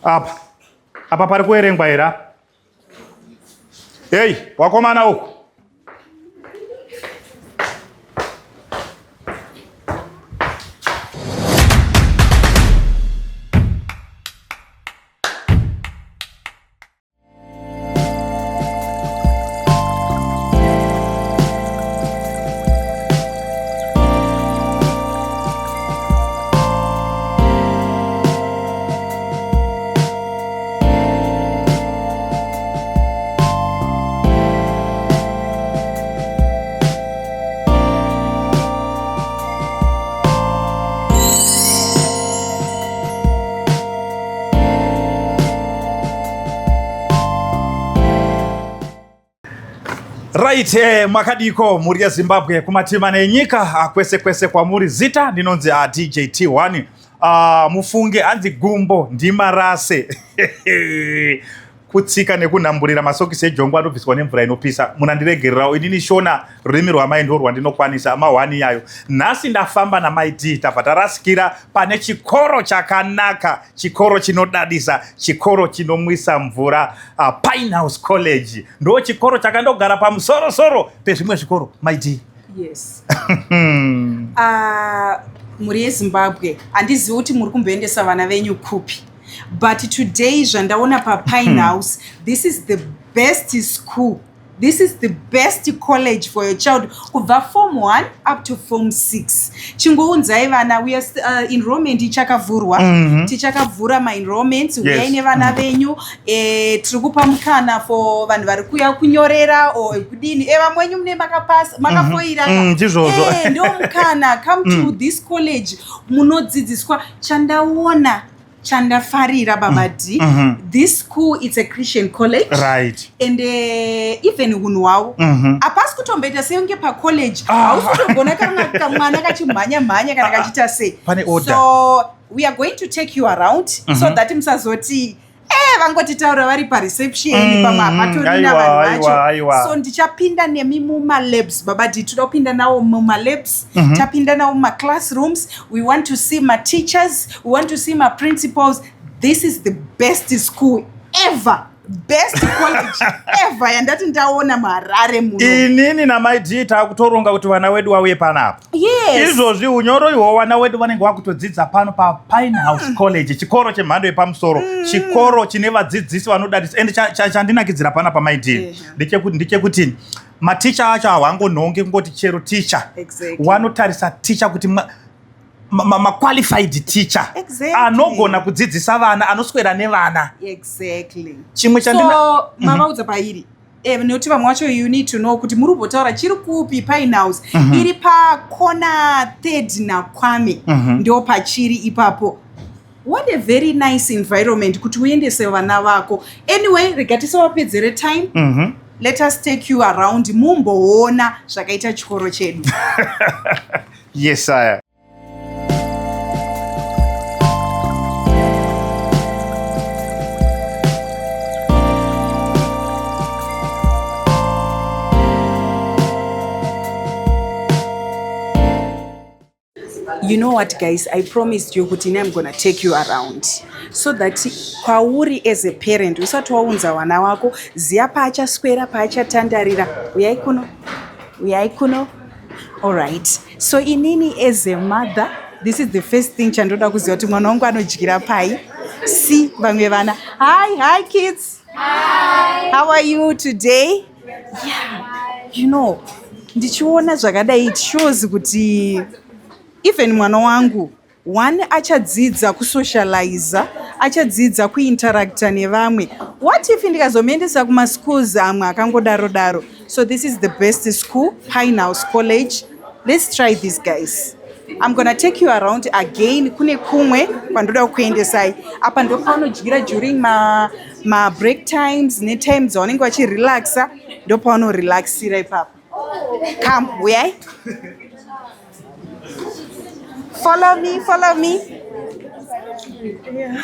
Apa pari kuerengwa here. Hey, wakomana uku. Right, makadiko muri ya Zimbabwe kumatima nenyika kwese kwese kwa muri zita ndinonzi DJT1 mufunge hanzi gumbo ndimarase kutsika nekunhamburira masokisi ejongo anobviswa nemvura inopisa munandiregererawo inini shona rurimi rwamai ndo rwandinokwanisa ama1 yayo. Nhasi ndafamba namai D tabva tarasikira pane chikoro chakanaka, chikoro chinodadisa, chikoro chinomwisa mvura, Pinehouse College. Ndo chikoro chakandogara pamusoro pezvimwe zvikoro mai D. Yes. Muri yeZimbabwe handizivi kuti muri kumboendesa vana venyu kupi. But today, zvandaona paPinehouse, this is the best school. This is the best college for your child. Kubva Form 1 up to Form 6. Chingounzai vana, we are enrollment ichakavhurwa. Tichakavhura ma-enrollments. Uyai nevana venyu. Tirikupa mukana for vanhu vari kuuya kunyorera or kudini. Vamwenyu mune makafoira. Ndo mukana. Come to this college. Munodzidziswa chandaona. Chandafarira Baba D. This school is a Christian college. Right. And even unwao. Apas kutombeta seunge pa college. Ausutogona kana mwana kachimanya kana kachita se. So we are going to take you around so that msazoti vangotitaura vari pareception pamapatorina vanhu vacho. So ndichapinda nemi mumalabs Baba D. Toda kupinda nawo mumalabs, tapinda nawo mumaclassrooms. We want to see my teachers, we want to see my principals. This is the best school ever. Best college ever. Yandati ndaona marare muno. Inini namai D takutoronga kuti vana wedu wauye panapa. Yes. Izvozvi unyoro ihwo vana wedu vanenge vakutodzidza pano paPinehouse College, chikoro chemhando yepamusoro, chikoro chine vadzidzisi vanodadisa. And chandinakidzira panapa mai D ndechekuti maticha acho hawangonhonge kungoti chero ticha. Exactly. Wanotarisa ticha kuti qualified teacher. Exactly. Anogona kudzidzisa vana, anoswera nevana. Exactly. Chimwe chandina so mavaudza pairi nekuti vamwe vacho you need to know kuti muri kubotaura chiri kupi Pinehouse. Iri pakona 3rd naKwame. Ndio pachiri ipapo. What a very nice environment kuti uendese vana vako. Anyway, regatisavapedzere time. Let us take you around mumboona zvakaita chikoro chedu. Yes, sire. You know what, guys? I promised you kuti I'm gonna take you around so that kwauri as a parent usati waunza vana wako ziya paachaswera paachatandarira uyai kuno. All right. So inini as a mother, this is the first thing chandoda kuziva kuti mwana wangu anodyira pai. See vamwe vana. Hi kids. Hi. How are you today? Yeah. You know, ndichiona zvakadai it shows kuti even mwana wangu one achadzidza kusocialize, achadzidza kuinteracta nevamwe. What if ndikazomuendesa kumaschools amwe akangodaro. So this is the best school, Pinehouse College. Let's try this, guys. I'm gonna take you around again. Kune kumwe kwandoda kuendesai. Apa ndo paunodyira during ma break times ne times wanenge vachirelaxa, ndo paunorelaxira ipapo. Come, uyai. Follow me. Yeah.